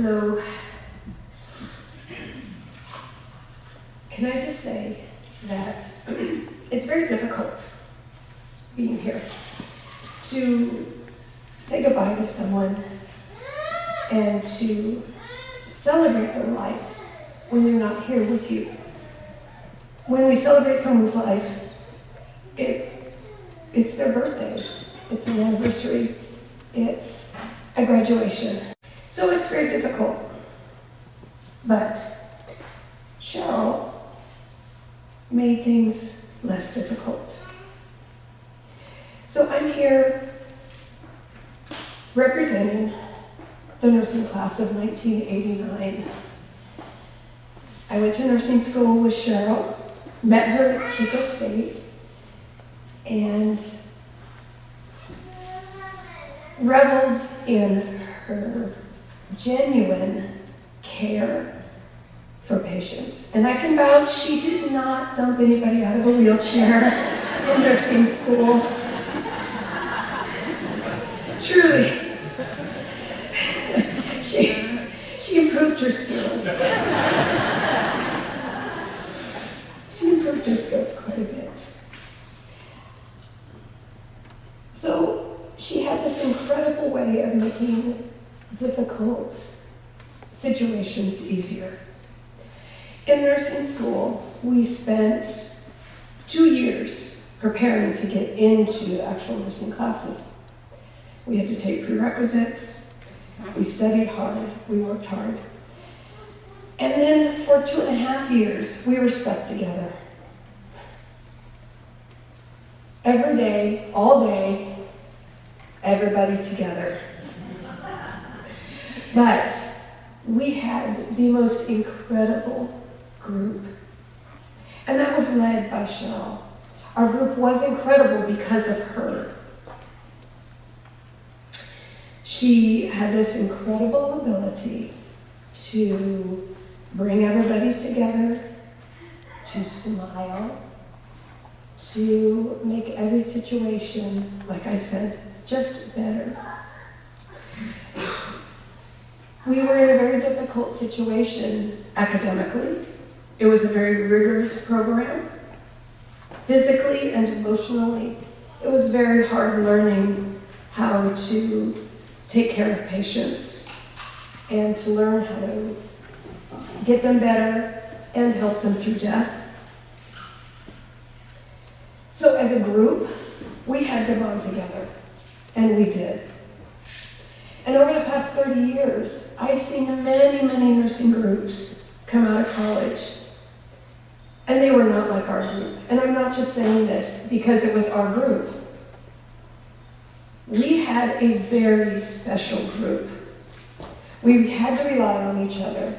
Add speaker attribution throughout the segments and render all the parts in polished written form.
Speaker 1: Hello. Can I just say that it's very difficult being here to say goodbye to someone and to celebrate their life when they're not here with you. When we celebrate someone's life, it's their birthday, it's an anniversary, it's a graduation. So it's very difficult. But Cheryl made things less difficult. So I'm here representing the nursing class of 1989. I went to nursing school with Cheryl, met her at Chico State, and reveled in her genuine care for patients. And I can vouch she did not dump anybody out of a wheelchair in nursing school. Truly. She improved her skills. She improved her skills quite a bit. So she had this incredible way of making difficult situations easier. In nursing school, we spent 2 years preparing to get into the actual nursing classes. We had to take prerequisites, we studied hard, we worked hard. And then for 2.5 years, we were stuck together. Every day, all day, everybody together. But we had the most incredible group. And that was led by Cheryl. Our group was incredible because of her. She had this incredible ability to bring everybody together, to smile, to make every situation, like I said, just better. We were in a very difficult situation academically. It was a very rigorous program. Physically and emotionally, it was very hard learning how to take care of patients and to learn how to get them better and help them through death. So as a group, we had to bond together, and we did. And over the past 30 years, I've seen many, many nursing groups come out of college, and they were not like our group. And I'm not just saying this because it was our group. We had a very special group. We had to rely on each other.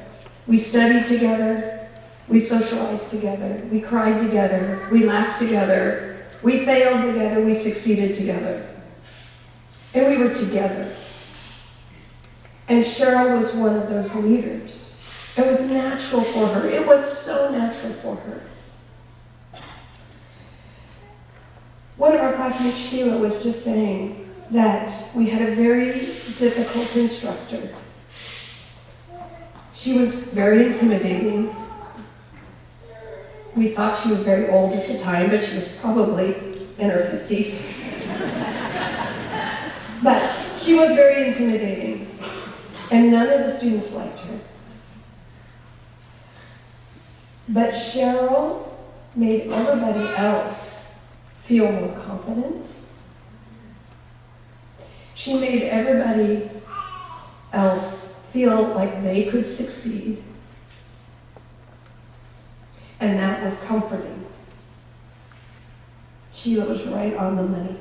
Speaker 1: We studied together, we socialized together, we cried together, we laughed together, we failed together, we succeeded together. And we were together. And Cheryl was one of those leaders. It was natural for her. It was so natural for her. One of our classmates, Sheila, was just saying that we had a very difficult instructor. She was very intimidating. We thought she was very old at the time, but she was probably in her 50s. But she was very intimidating, and none of the students liked her. But Cheryl made everybody else feel more confident. She made everybody else feel like they could succeed. And that was comforting. Sheila was right on the money.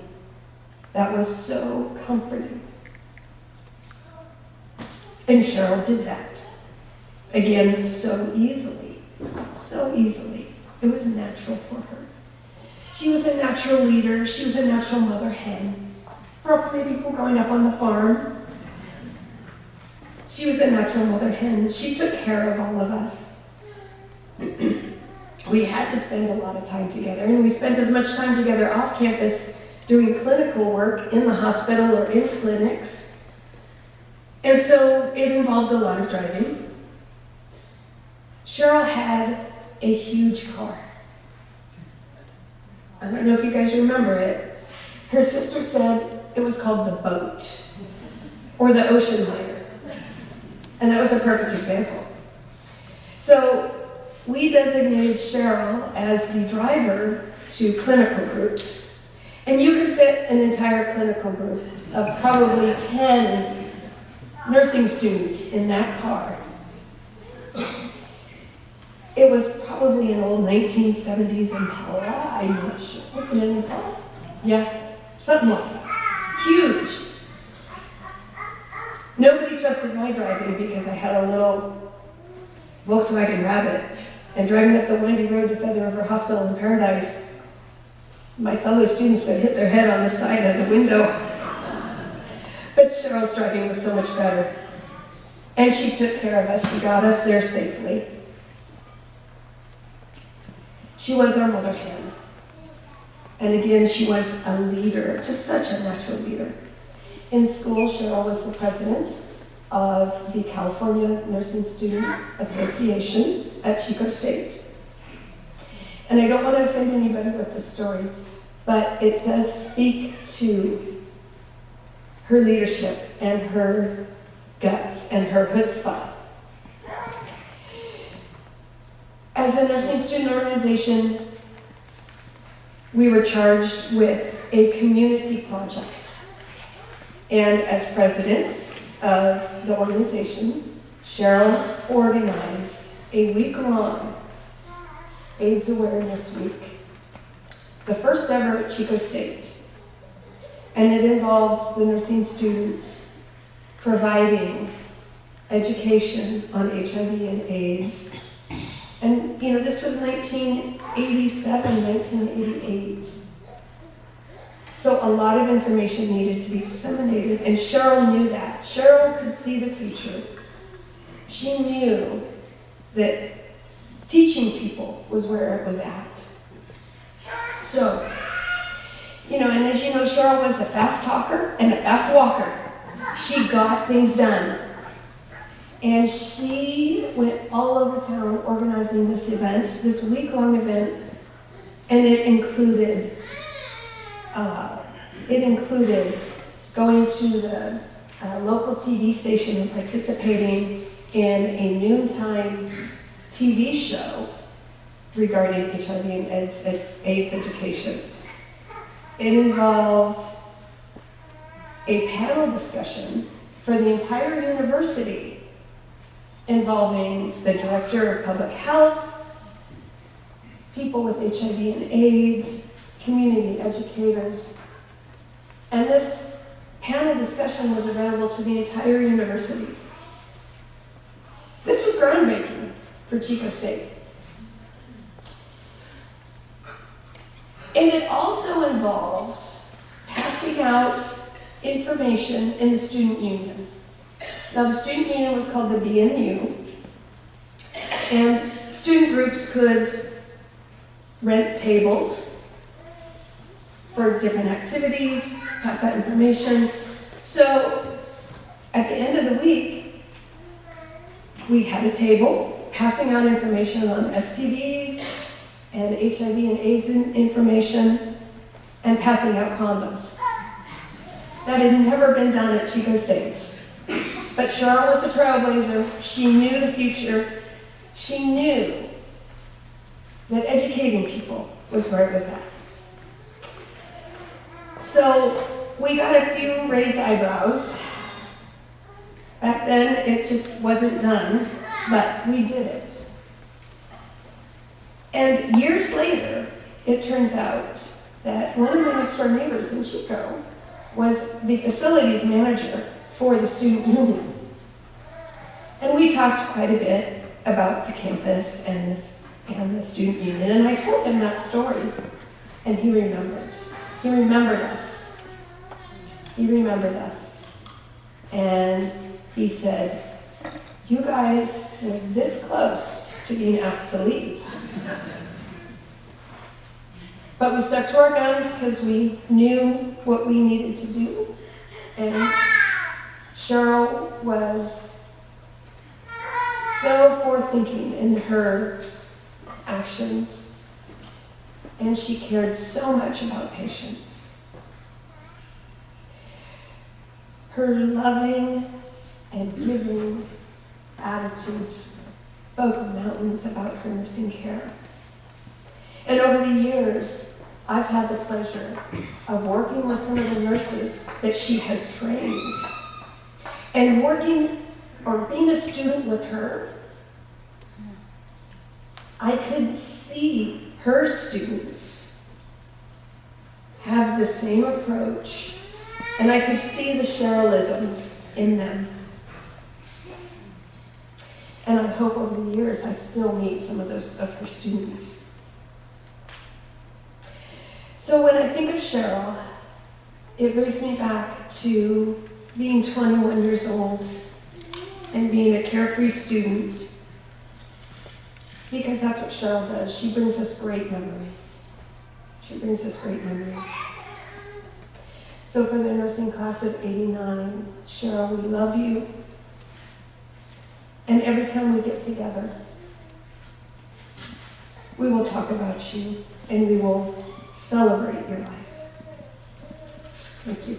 Speaker 1: That was so comforting. And Cheryl did that. Again, so easily. So easily. It was natural for her. She was a natural leader. She was a natural mother hen. Maybe from growing up on the farm. She was a natural mother hen. She took care of all of us. We had to spend a lot of time together, and we spent as much time together off campus doing clinical work in the hospital or in clinics And so it involved a lot of driving. Cheryl had a huge car. I don't know if you guys remember it. Her sister said it was called the boat, or the ocean liner. And that was a perfect example. So we designated Cheryl as the driver to clinical groups. And you could fit an entire clinical group of probably 10 nursing students in that car. It was probably an old 1970s Impala, I'm not sure. Was it an Impala? Yeah, something like that. Huge. Nobody trusted my driving because I had a little Volkswagen Rabbit, and driving up the windy road to Feather River Hospital in Paradise, my fellow students would hit their head on the side of the window. But Cheryl's driving was so much better. And she took care of us. She got us there safely. She was our mother hen. And again, she was a leader, just such a natural leader. In school, Cheryl was the president of the California Nursing Student Association at Chico State. And I don't want to offend anybody with this story, but it does speak to her leadership and her guts and her chutzpah. As a nursing student organization, we were charged with a community project. And as president of the organization, Cheryl organized a week-long AIDS Awareness Week, the first ever at Chico State. And it involves the nursing students providing education on HIV and AIDS. And you know, this was 1987, 1988. So a lot of information needed to be disseminated, and Cheryl knew that. Cheryl could see the future. She knew that teaching people was where it was at. So, you know, and as you know, Cheryl was a fast talker and a fast walker. She got things done. And she went all over town organizing this event, this week-long event, and it included going to the local TV station and participating in a noontime TV show regarding HIV and AIDS education. It involved a panel discussion for the entire university involving the director of public health, people with HIV and AIDS, community educators. And this panel discussion was available to the entire university. This was groundbreaking for Chico State. And it also involved passing out information in the student union. Now, the student union was called the BNU, and student groups could rent tables for different activities, pass out information. So, at the end of the week, we had a table passing out information on STDs and HIV and AIDS information, and passing out condoms. That had never been done at Chico State. But Cheryl was a trailblazer. She knew the future. She knew that educating people was where it was at. So we got a few raised eyebrows. Back then, it just wasn't done, but we did it. And years later, it turns out that one of my next door neighbors in Chico was the facilities manager for the student union. And we talked quite a bit about the campus and the student union, and I told him that story, and he remembered. He remembered us. He remembered us. And he said, "You guys were this close to being asked to leave." But we stuck to our guns because we knew what we needed to do. And Cheryl was so forward-thinking in her actions, and she cared so much about patients. Her loving and giving attitudes spoke mountains about her nursing care. And over the years, I've had the pleasure of working with some of the nurses that she has trained. And working or being a student with her, I could see her students have the same approach, and I could see the Cherylisms in them. And I hope over the years I still meet some of her students. So when I think of Cheryl, it brings me back to being 21 years old and being a carefree student, because that's what Cheryl does. She brings us great memories. She brings us great memories. So for the nursing class of '89, Cheryl, we love you. And every time we get together, we will talk about you and we will celebrate your life. Thank you.